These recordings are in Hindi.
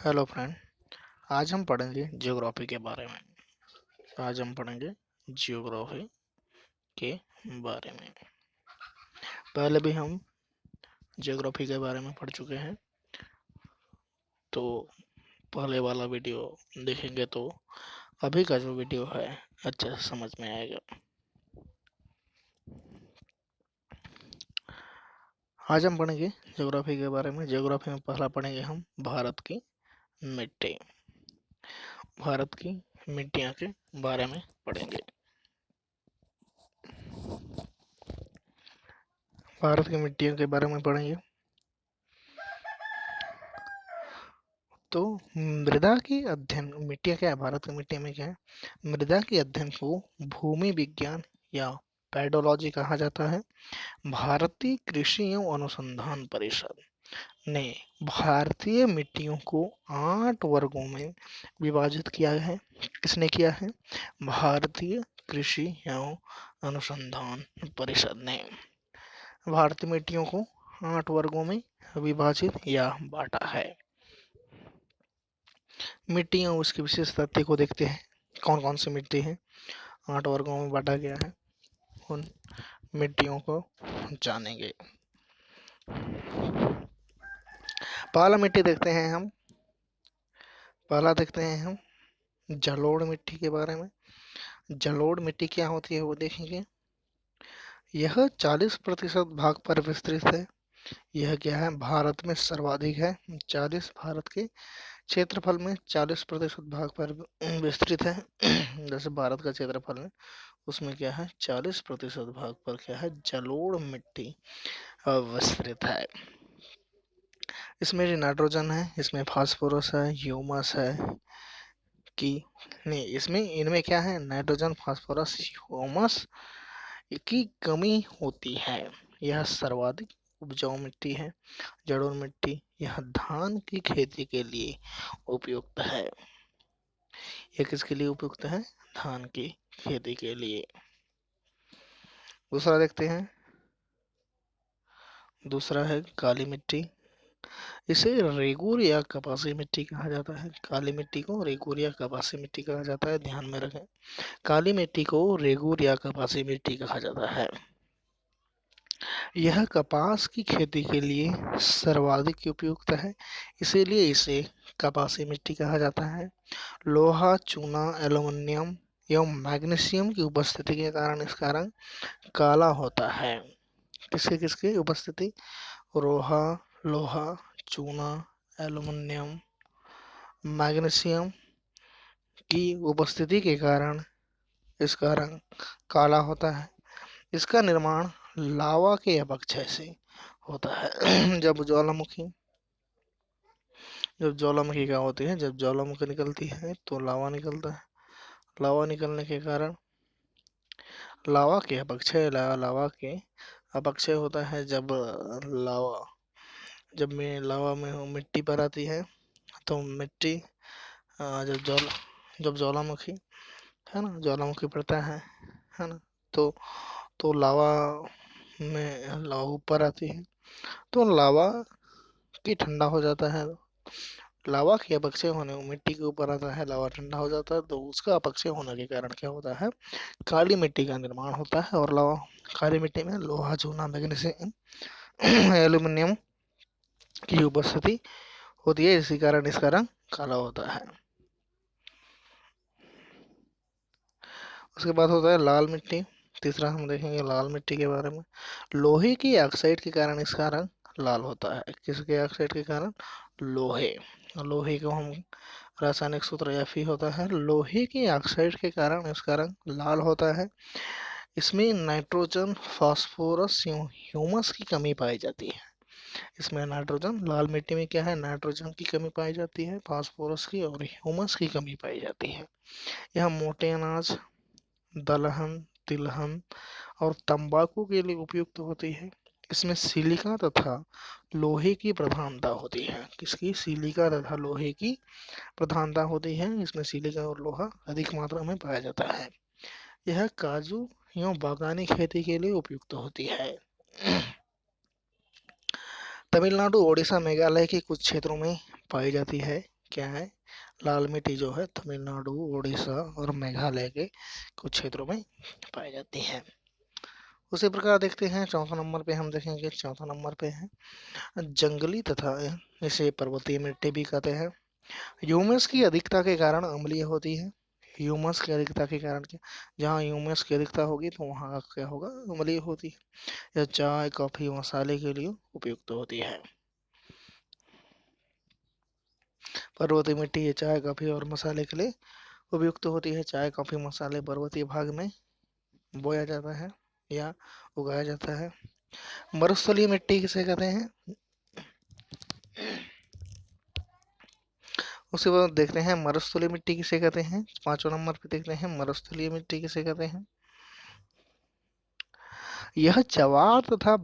Hello friend. आज हम पढ़ेंगे ज्योग्राफी के बारे में। आज हम पढ़ेंगे ज्योग्राफी के बारे में। पहले भी हम ज्योग्राफी के बारे में पढ़ चुके हैं, तो पहले वाला वीडियो देखेंगे तो अभी का जो वीडियो है अच्छे से समझ में आएगा। आज हम पढ़ेंगे ज्योग्राफी के बारे में। ज्योग्राफी में पहला पढ़ेंगे हम भारत की मिट्टी। भारत की मिट्टियाँ के बारे में पढ़ेंगे। भारत की मिट्टियों के बारे में पढ़ेंगे तो मृदा की अध्ययन, मिट्टियाँ क्या है, भारत की मिट्टी में क्या है, मृदा के अध्ययन को भूमि विज्ञान या पेडोलॉजी कहा जाता है। भारतीय कृषि एवं अनुसंधान परिषद ने भारतीय मिट्टियों को 8 वर्गों में विभाजित किया है। किसने किया है? भारतीय कृषि एवं अनुसंधान परिषद ने भारतीय मिट्टियों को 8 वर्गों में विभाजित या बांटा है। मिट्टियाँ उसकी विशेष तथ्य को देखते हैं, कौन कौन सी मिट्टी है 8 वर्गों में बांटा गया है, उन मिट्टियों को जानेंगे। पहला मिट्टी देखते हैं हम। पहला देखते हैं हम जलोढ़ मिट्टी के बारे में। जलोढ़ मिट्टी क्या होती है वो देखेंगे। यह 40% भाग पर विस्तृत है। यह क्या है? भारत में सर्वाधिक है। 40 भारत के क्षेत्रफल में 40% भाग पर विस्तृत है। जैसे भारत का क्षेत्रफल है उसमें क्या है, 40% भाग पर क्या है, जलोढ़ मिट्टी विस्तृत है। इसमें नाइट्रोजन है, इसमें फास्फोरस है, ह्यूमस है कि नहीं, इसमें इनमें क्या है, नाइट्रोजन, फास्फोरस, ह्यूमस की कमी होती है। यह सर्वाधिक उपजाऊ मिट्टी है। जलोढ़ मिट्टी यह धान की खेती के लिए उपयुक्त है। यह किसके लिए उपयुक्त है? धान की खेती के लिए। दूसरा देखते हैं। दूसरा है काली मिट्टी। इसे रेगूर या कपासी मिट्टी कहा जाता है। काली मिट्टी को रेगूर या कपासी मिट्टी कहा जाता है, ध्यान में रखें। काली मिट्टी को रेगूर या कपासी मिट्टी कहा जाता है। यह कपास की खेती के लिए सर्वाधिक उपयुक्त है, इसीलिए इसे कपासी मिट्टी कहा जाता है। लोहा, चूना, एल्युमिनियम एवं मैग्नीशियम की उपस्थिति के कारण इसका रंग काला होता है। किसके किसकी उपस्थिति? लोहा, चूना, एल्युमिनियम, मैग्नीशियम की उपस्थिति के कारण इसका रंग काला होता है। इसका निर्माण लावा के अपक्षय से होता है। जब ज्वालामुखी क्या होती है, जब ज्वालामुखी निकलती है तो लावा निकलता है। लावा निकलने के कारण लावा के अपक्षय होता है। लावा में मिट्टी पर आती है तो मिट्टी जब ज्वालामुखी है ना, ज्वालामुखी पड़ता है ना, तो लावा ऊपर आती है तो लावा की ठंडा हो जाता है। लावा के अपक्षय होने, मिट्टी के ऊपर आता है, लावा ठंडा हो जाता है तो उसका अपक्षय होने के कारण क्या होता है, काली मिट्टी का निर्माण होता है। और काली मिट्टी में लोहा, चूना, मैग्नीशियम, एल्यूमिनियम की उपस्थिति होती है, इसी कारण इसका रंग काला होता है। उसके बाद होता है लाल मिट्टी। तीसरा हम देखेंगे लाल मिट्टी के बारे में। लोहे की ऑक्साइड के कारण इसका रंग लाल होता है। किसके ऑक्साइड के कारण? लोहे को हम रासायनिक सूत्र Fe होता है। लोहे की ऑक्साइड के कारण इसका रंग लाल होता है। इसमें नाइट्रोजन, फास्फोरस एवं ह्यूमस की कमी पाई जाती है। इसमें नाइट्रोजन, लाल मिट्टी में क्या है, नाइट्रोजन की कमी पाई जाती है, फास्फोरस की और ह्यूमस की कमी पाई जाती है। यह मोटे अनाज, दलहन, तिलहन और तंबाकू के लिए उपयुक्त होती है। इसमें सिलिका तथा लोहे की प्रधानता होती है। किसकी? सिलिका तथा लोहे की प्रधानता होती है। इसमें सिलिका और लोहा अधिक मात्रा में पाया जाता है। यह काजू एवं बागानी खेती के लिए उपयुक्त होती है। तमिलनाडु, ओडिशा, मेघालय के कुछ क्षेत्रों में पाई जाती है क्या है, लाल मिट्टी जो है तमिलनाडु, उड़ीसा और मेघालय के कुछ क्षेत्रों में पाई जाती है। उसी प्रकार देखते हैं चौथा नंबर पे हम देखेंगे, चौथा नंबर पे है जंगली तथा इसे पर्वतीय मिट्टी भी कहते हैं। ह्यूमस की अधिकता के कारण अम्लीय होती है। ह्यूमस की अधिकता के कारण क्या, जहाँ ह्यूमस की अधिकता होगी तो वहाँ क्या होगा, अम्लीय होती है। यह चाय, कॉफी, मसाले के लिए उपयुक्त होती है। पर्वतीय मिट्टी ये चाय, कॉफी और मसाले के लिए उपयुक्त होती है। चाय, कॉफी, मसाले पर्वतीय भाग में बोया जाता है या उगाया जाता है। मरुस्थलीय मिट्टी किसे कहते हैं, उसके बाद देखते हैं मरुस्थलीय मिट्टी किसे कहते हैं। पांचवें नंबर पे देखते हैं मरुस्थलीय मिट्टी किसे कहते हैं। यह ज्वार तथा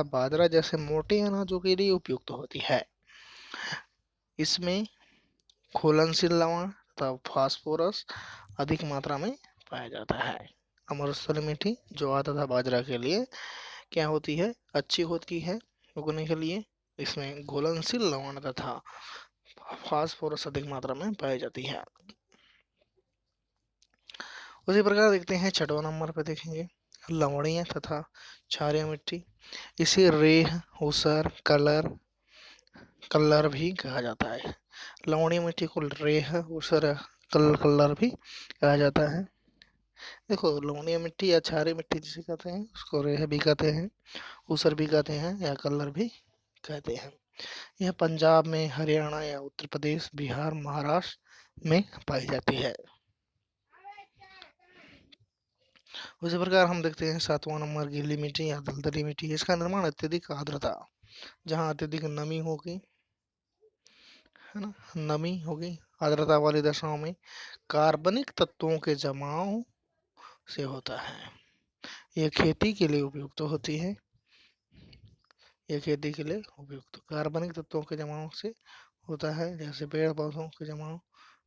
बाजरा जैसे मोटे अनाजों के लिए उपयुक्त होती है। इसमें घुलनशील लवण तथा फास्फोरस अधिक मात्रा में पाया जाता है। मरुस्थलीय मिट्टी ज्वार तथा बाजरा के लिए क्या होती है, अच्छी होती है उगने के लिए। इसमें घुलनशील लवण तथा फास्फोरस अधिक मात्रा में पाई जाती है। उसी प्रकार देखते हैं छठवां नंबर पे देखेंगे लवणीय तथा क्षारीय मिट्टी। इसे रेह, ऊसर, कल्लर भी कहा जाता है। लवणीय मिट्टी को रेह, ऊसर, कल्लर भी कहा जाता है। देखो लवणीय मिट्टी या क्षारीय मिट्टी जिसे कहते हैं उसको रेह भी कहते हैं, ऊसर भी कहते हैं या कल्लर भी कहते हैं। यह पंजाब में, हरियाणा या उत्तर प्रदेश, बिहार, महाराष्ट्र में पाई जाती है। उसी प्रकार हम देखते हैं सातवां नंबर गीली मिट्टी या दलदली मिट्टी। इसका निर्माण अत्यधिक आर्द्रता, जहाँ अत्यधिक नमी होगी, है ना, नमी होगी, आर्द्रता वाली दशाओं में कार्बनिक तत्वों के जमाव से होता है। यह खेती के लिए उपयुक्त होती है। यह खेती के लिए उपयुक्त कार्बनिक तत्वों के जमाव से होता है, जैसे पेड़ पौधों के जमाव,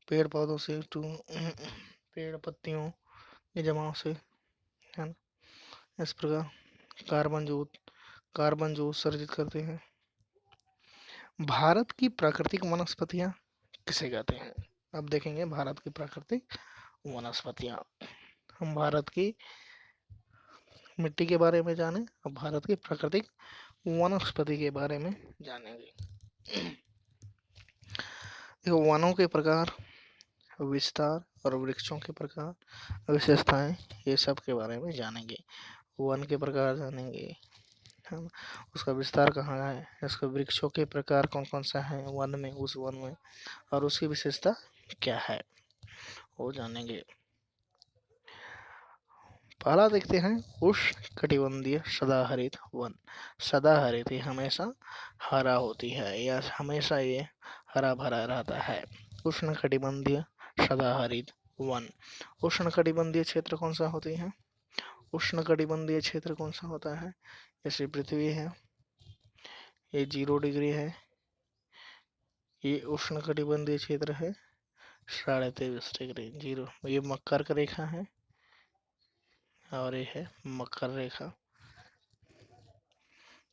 पेड़ पौधों से पेड़ पत्तियों के जमाव से, है ना। इस प्रकार कार्बन जो उत्सर्जित करते हैं। भारत की प्राकृतिक वनस्पतियां किसे कहते हैं। अब देखेंगे भारत की प्राकृतिक वनस्पतियां। हम भारत की मिट्टी के बारे में जाने, अब भारत की प्राकृतिक वनस्पति के बारे में जानेंगे। देखो वनों के प्रकार, विस्तार और वृक्षों के प्रकार, विशेषताएं, ये सब के बारे में जानेंगे। वन के प्रकार जानेंगे, है ना, उसका विस्तार कहाँ है, इसके वृक्षों के प्रकार कौन कौन सा है वन में, उस वन में, और उसकी विशेषता क्या है वो जानेंगे। पहला देखते हैं उष्ण कटिबंधीय सदाहरित वन। सदाहरित ये हमेशा हरा होती है या हमेशा ये हरा भरा रहता है। उष्ण कटिबंधीय सदाहरित वन। उष्ण कटिबंधीय क्षेत्र कौन सा होती है, उष्ण कटिबंधीय क्षेत्र कौन सा होता है, जैसे पृथ्वी है, ये 0 डिग्री है, ये उष्ण कटिबंधीय क्षेत्र है 23.5 डिग्री 0, ये मकर का रेखा है और ये है मकर रेखा।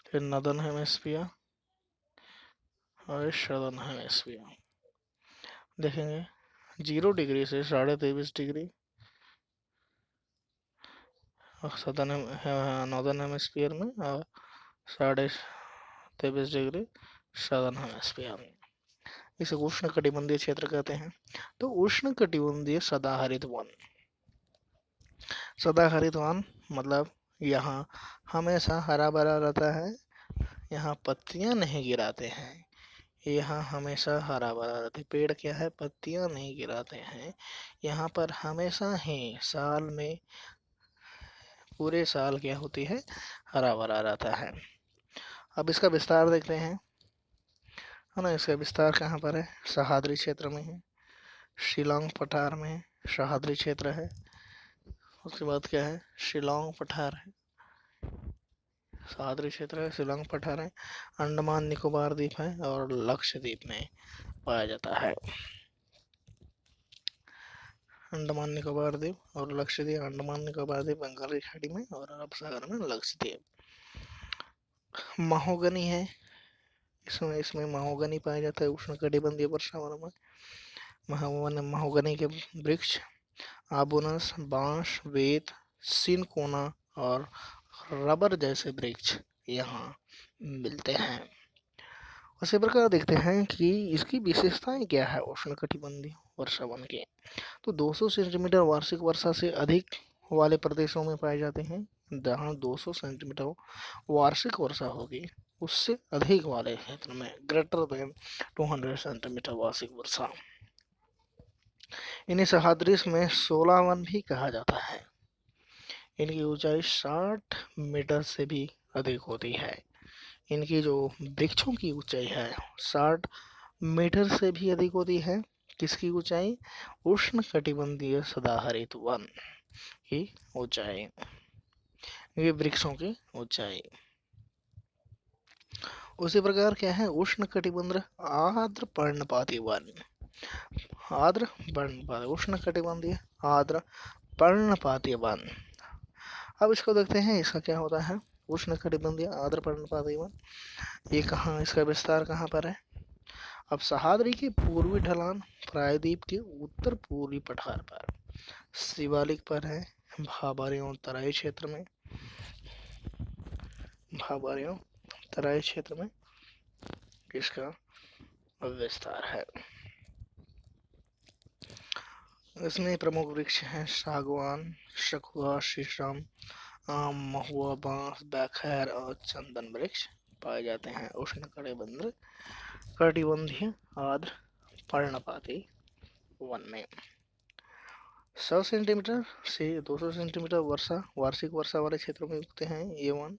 फिर नदन हेमिस्फीयर और सदर्न हेमिस्फीयर देखेंगे। 0 डिग्री से 23.5 डिग्री सदर्न नॉर्दर्न हेमिस्फीयर में और 23.5 डिग्री सदर्न हेमिस्फीयर में। इसे उष्ण कटिबंधीय क्षेत्र कहते हैं। तो उष्ण कटिबंधीय सदाहरित वन, सदाहरित वन मतलब यहाँ हमेशा हरा भरा रहता है, यहाँ पत्तियां नहीं गिराते हैं, यहाँ हमेशा हरा भरा रहता है। पेड़ क्या है, पत्तियां नहीं गिराते हैं, यहाँ पर हमेशा ही साल में पूरे साल क्या होती है, हरा भरा रहता है। अब इसका विस्तार देखते हैं, है ना। इसका विस्तार कहाँ पर है, सह्याद्री क्षेत्र में है, शिलोंग पठार में सह्याद्री क्षेत्र है। उसके बाद क्या है, शिलोंग पठार है, सह्याद्री क्षेत्र है, शिलोंग पठार है। अंडमान निकोबार द्वीप है और लक्षद्वीप में पाया जाता है। अंडमान निकोबार द्वीप और लक्षद्वीप, अंडमान निकोबार द्वीप बंगाल की खाड़ी में और अरब सागर में लक्षद्वीप। महोगनी है, इसमें इसमें महोगनी पाया जाता है उष्णकटिबंधीय वर्षावन में। महोगनी के वृक्ष आबूनस, बांस, वेत, सिनकोना और रबर जैसे वृक्ष यहाँ मिलते हैं। उसी प्रकार देखते हैं कि इसकी विशेषताएं क्या है उष्णकटिबंधीय वर्षावन के। तो 200 सेंटीमीटर वार्षिक वर्षा से अधिक वाले प्रदेशों में पाए जाते हैं। जहाँ 200 सेंटीमीटर वार्षिक वर्षा होगी उससे अधिक वाले क्षेत्र में ग्रेटर देन 200 सेंटीमीटर वार्षिक वर्षा, इन्हें सह्याद्री में 16 वन भी कहा जाता है। इनकी ऊंचाई 60 मीटर से भी अधिक होती है। इनकी जो वृक्षों की ऊंचाई है 60 मीटर से भी अधिक होती है। किसकी ऊंचाई? उष्ण कटिबंधीय सदाहरित वन की ऊंचाई, ये वृक्षों की ऊंचाई। उसी प्रकार क्या है उष्ण कटिबंध आर्द्र पर्णपाती वन, आर्द्र पर्णपाती उष्ण कटिबंधीय आर्द्र पर्णपाती वन। अब इसको देखते हैं इसका क्या होता है उष्ण कटिबंधीय आर्द्र पर्णपाती वन। ये कहाँ, इसका विस्तार कहाँ पर है? अब सह्याद्री के पूर्वी ढलान प्रायद्वीप के उत्तर पूर्वी पठार पर, शिवालिक पर है, भाबारियों तराई क्षेत्र में, भाबारियों तराई क्षेत्र में इसका विस्तार है। इसमें प्रमुख वृक्ष हैं सागवान, सखुआ, शीशम, आम, महुआ, बांस, बैखैर और चंदन वृक्ष पाए जाते हैं उष्ण कटिबंधीय आर्द्र पर्णपाती वन में। 100 सेंटीमीटर से 200 सेंटीमीटर वर्षा वार्षिक वर्षा वाले क्षेत्रों में उगते हैं। ये वन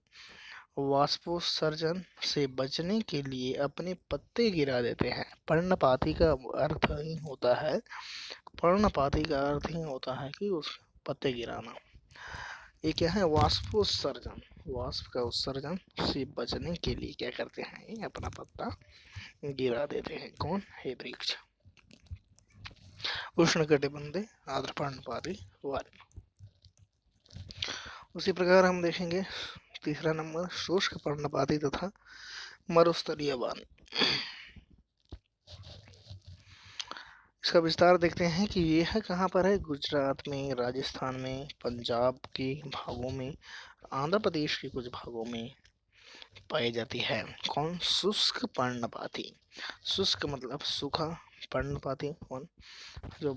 वाष्पोत्सर्जन से बचने के लिए अपने पत्ते गिरा देते हैं। पर्णपाती का अर्थ ही होता है, पर्णपाती का अर्थ ही होता है कि उस पत्ते गिराना। ये क्या है वाष्पोत्सर्जन, वाष्प का उत्सर्जन से बचने के लिए क्या करते हैं ये अपना पत्ता गिरा देते हैं। कौन? हे वृक्ष उष्णकटिबंधीय आर्द्र पर्णपाती वन। उसी प्रकार हम देखेंगे तीसरा नंबर शुष्क पर्णपाती तथा मरुस्थलीय वन। इसका विस्तार देखते हैं कि यह कहाँ पर है गुजरात में, राजस्थान में, पंजाब के भागों में, आंध्र प्रदेश के कुछ भागों में पाई जाती है। कौन? शुष्क पर्णपाती। शुष्क मतलब सूखा, पर्णपाती वन जो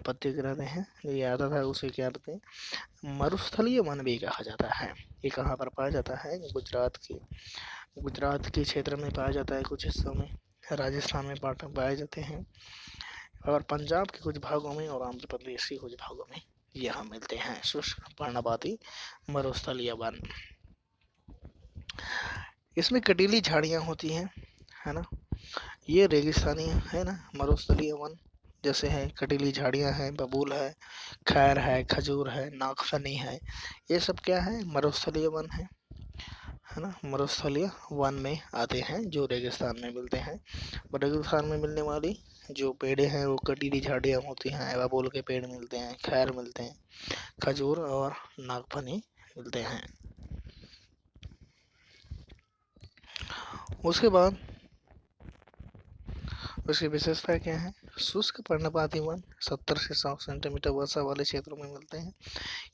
पत्ते गिराते हैं ये आता था उसे क्या कहते हैं मरुस्थलीय वन भी कहा जाता है। ये कहाँ पर पाया जाता है? गुजरात के क्षेत्र में पाया जाता है, कुछ हिस्सों में राजस्थान में पाए जाते हैं और पंजाब के कुछ भागों में और आंध्र प्रदेश के कुछ भागों में यहाँ मिलते हैं शुष्क पर्णपाती मरुस्थलीय वन। इसमें कटीली झाड़ियाँ होती हैं, है ना। ये रेगिस्तानी है ना मरुस्थलीय वन, जैसे है कटीली झाड़ियाँ हैं, बबूल है, खैर है, खजूर है, नागफनी है, ये सब क्या है मरुस्थलीय वन है ना। मरुस्थलीय वन में आते हैं जो रेगिस्तान में मिलते हैं। रेगिस्तान में मिलने वाली जो पेड़े हैं वो कटीली झाड़ियाँ होती हैं, बबूल के पेड़ मिलते हैं, खैर मिलते हैं, खजूर और नागफनी मिलते हैं। उसके बाद उसकी विशेषता क्या है? शुष्क पर्णपाती वन 70 से 100 सेंटीमीटर वर्षा वाले क्षेत्रों में मिलते हैं।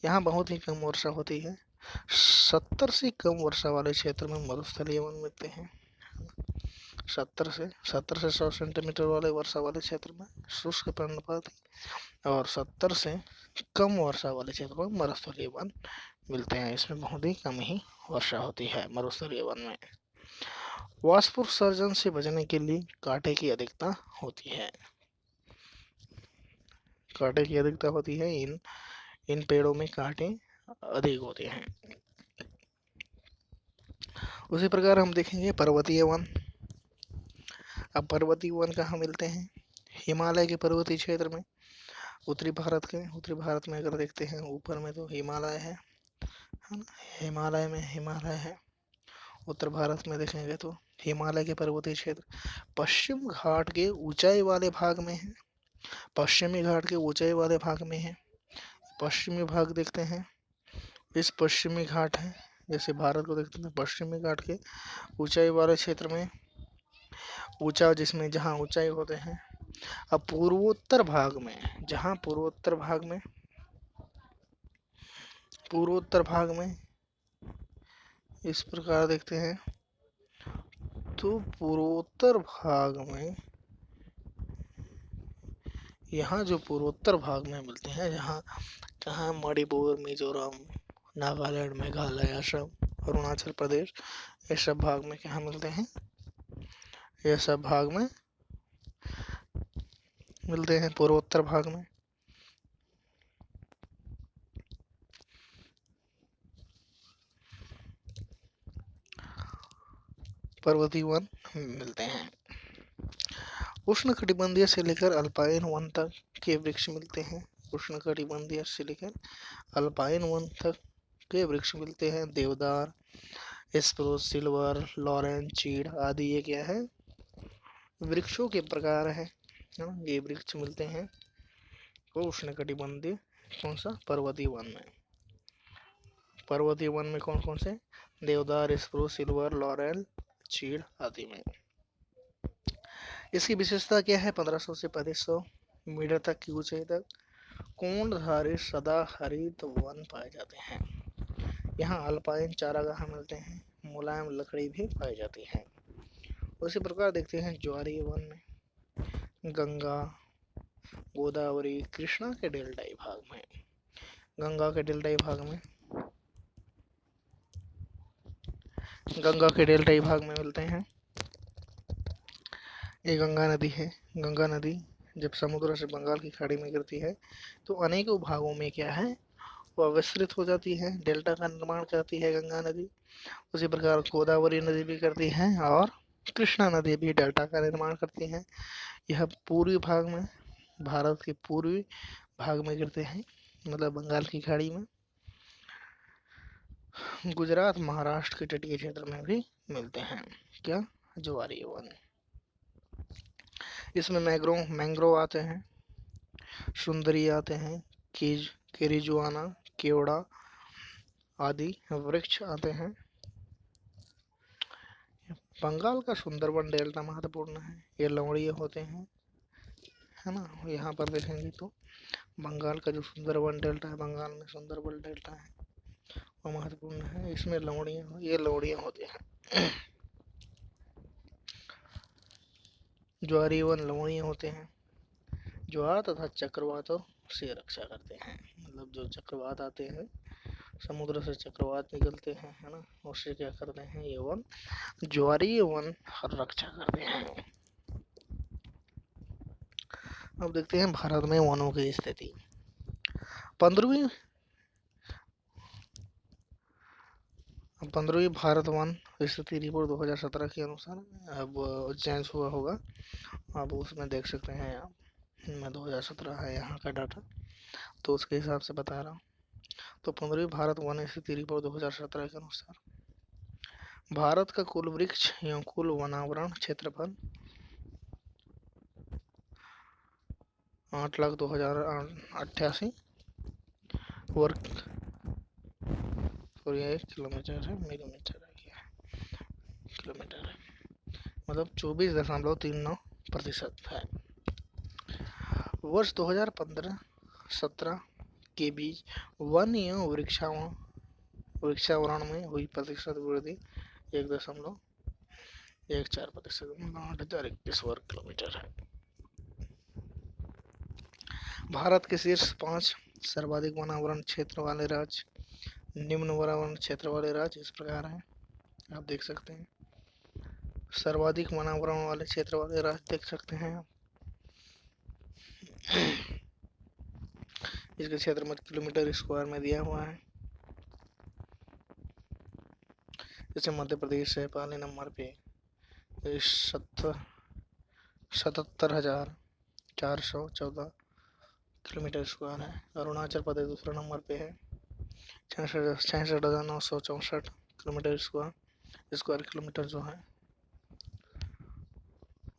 यहाँ बहुत ही कम वर्षा होती है। 70 से कम वर्षा वाले क्षेत्र में मरुस्थलीय वन मिलते हैं। 70 से 100 सेंटीमीटर वाले वर्षा वाले क्षेत्र में शुष्क पर्णपाती और 70 से कम वर्षा वाले क्षेत्र में मरुस्थलीय वन मिलते हैं। इसमें बहुत ही कम ही वर्षा होती है मरुस्थलीय वन में। वाष्पोत्सर्जन से बचने के लिए कांटे की अधिकता होती है। कांटे की अधिकता होती है, इन पेड़ों में कांटे अधिक होते हैं। उसी प्रकार हम देखेंगे पर्वतीय वन। अब पर्वतीय वन कहाँ मिलते हैं? हिमालय के पर्वतीय क्षेत्र में। उत्तरी भारत में अगर देखते हैं ऊपर में तो हिमालय है ना, हिमालय में हिमालय है। उत्तर भारत में देखेंगे तो हिमालय के पर्वतीय क्षेत्र पश्चिम घाट के ऊंचाई वाले भाग में है, पश्चिमी घाट के ऊंचाई वाले भाग में है। पश्चिमी भाग देखते हैं, इस पश्चिमी घाट है, जैसे भारत को देखते हैं पश्चिमी घाट के ऊंचाई वाले क्षेत्र में ऊंचा जिसमें जहाँ ऊंचाई होते हैं। अब पूर्वोत्तर भाग में, जहाँ पूर्वोत्तर भाग में इस प्रकार देखते हैं, तो पूर्वोत्तर भाग में यहाँ जो पूर्वोत्तर भाग में मिलते हैं, जहाँ जहाँ मणिपुर, मिजोरम, नागालैंड, मेघालय, असम, अरुणाचल प्रदेश, ये सब भाग में क्या मिलते हैं, ये सब भाग में मिलते हैं पूर्वोत्तर भाग में। पर्वतीय वन मिलते हैं। उष्णकटिबंधीय से लेकर अल्पाइन वन तक के वृक्ष मिलते हैं। उष्णकटिबंधीय से लेकर अल्पाइन वन तक के वृक्ष मिलते हैं। देवदार, स्प्रूस, सिल्वर, लॉरेन, चीड़ आदि ये क्या है, वृक्षों के प्रकार है ना, ये वृक्ष मिलते हैं वो उष्णकटिबंधीय कौन सा, पर्वतीय वन में। पर्वतीय वन में कौन कौन से, देवदार, स्प्रूस, सिल्वर, लॉरेल, चीड़ आदि में। इसकी विशेषता क्या है, 1500 से 3500 मीटर तक की ऊंचाई तक कोणधारी सदाहरित वन पाए जाते हैं। यहाँ अल्पाइन चारागाह मिलते हैं, मुलायम लकड़ी भी पाई जाती है। उसी प्रकार देखते हैं ज्वारीय वन में गंगा, गोदावरी, कृष्णा के डेल्टाई भाग में, गंगा के डेल्टाई भाग में, गंगा के डेल्टाई भाग में मिलते हैं। ये गंगा नदी है। गंगा नदी जब समुद्र से बंगाल की खाड़ी में गिरती है तो अनेकों भागों में क्या है, वो विस्तृत हो जाती है, डेल्टा का निर्माण करती है गंगा नदी। उसी प्रकार गोदावरी नदी भी करती है और कृष्णा नदी भी डेल्टा का निर्माण करती है। यह पूर्वी भाग में, भारत के पूर्वी भाग में गिरते हैं, मतलब बंगाल की खाड़ी में। गुजरात, महाराष्ट्र के तटीय क्षेत्र में भी मिलते हैं क्या, ज्वारीय वन। इसमें मैंग्रोव आते हैं, सुंदरी आते हैं, केरिजुआना, केवड़ा आदि वृक्ष आते हैं। बंगाल का सुंदरबन डेल्टा महत्वपूर्ण है, ये लवणीय होते हैं, है ना। यहाँ पर देखेंगे तो बंगाल का जो सुंदरबन डेल्टा है, बंगाल में सुंदरबन डेल्टा है, वो महत्वपूर्ण है। इसमें ये लवणीय होते हैं। ज्वारीय वन लवणीय होते हैं, ज्वार तथा चक्रवातों से रक्षा करते हैं। मतलब जो चक्रवात आते हैं, समुद्र से चक्रवात निकलते हैं, है ना, उससे क्या करते हैं ये वन, ज्वारीय वन रक्षा करते हैं। अब देखते हैं भारत में वनों की स्थिति। 15वीं भारत वन स्थिति रिपोर्ट 2017 के अनुसार अब चेंज हुआ होगा, अब उसमें देख सकते हैं आप, मैं 2017 है यहाँ का डाटा, तो उसके हिसाब से बता रहा हूँ। तो 15वीं भारत वन स्थिति रिपोर्ट 2017 के अनुसार भारत का कुल वृक्ष एवं कुल वनावरण क्षेत्रफल 8,02,088 वर्ग, और यह किलोमीटर है, मिलीमीटर है, किलोमीटर है, मतलब 24.39% है। वर्ष 2015-17 के बीच वन एवं वृक्षावरण में हुई प्रतिशत वृद्धि 1.14%, 8,021 वर्ग किलोमीटर है। भारत के शीर्ष 5 सर्वाधिक वनावरण क्षेत्र वाले राज्य, निम्न वनावरण क्षेत्र वाले राज्य इस प्रकार हैं, आप देख सकते हैं। सर्वाधिक वनावरण वाले क्षेत्र वाले राज्य देख सकते हैं आप। इसका क्षेत्र में किलोमीटर स्क्वायर में दिया हुआ है। जैसे मध्य प्रदेश है पहले नंबर पे 77,414 किलोमीटर स्क्वायर है। अरुणाचल प्रदेश दूसरा नंबर पे है, 66,964 किलोमीटर स्क्वायर किलोमीटर जो है।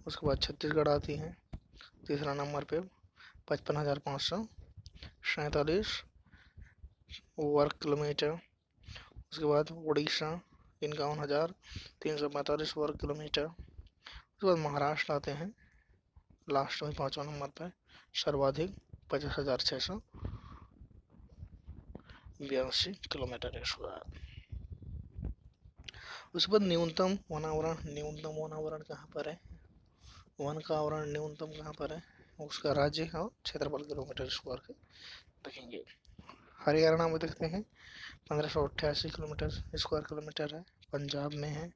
उसके बाद छत्तीसगढ़ आती है तीसरा नंबर पे, 55,547 वर्ग किलोमीटर। उसके बाद उड़ीसा 51,345 वर्ग किलोमीटर। उसके बाद महाराष्ट्र आते हैं लास्ट में 5वां नंबर पर, सर्वाधिक 50,682 किलोमीटर स्क्वायर। उसके बाद न्यूनतम वनावरण कहाँ पर है, वन का आवरण न्यूनतम कहाँ पर है, उसका राज्य और क्षेत्रफल किलोमीटर स्क्वायर के देखेंगे। हरियाणा में देखते हैं 1588 किलोमीटर स्क्वायर किलोमीटर है, पंजाब में है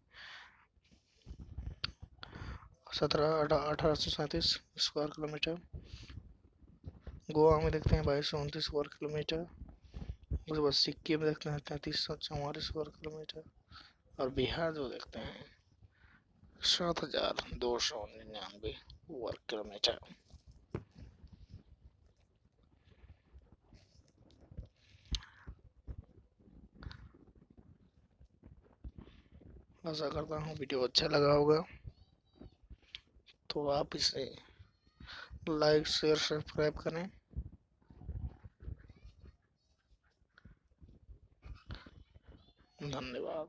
1837 स्क्वायर किलोमीटर, गोवा में देखते हैं 2229 स्क्वायर किलोमीटर, उसके बाद सिक्किम में देखते हैं 3344 स्क्वायर किलोमीटर, और बिहार जो देखते हैं 7299 वर्ग किलोमीटर। आशा करता हूँ वीडियो अच्छा लगा होगा, तो आप इसे लाइक शेयर सब्सक्राइब करें। धन्यवाद।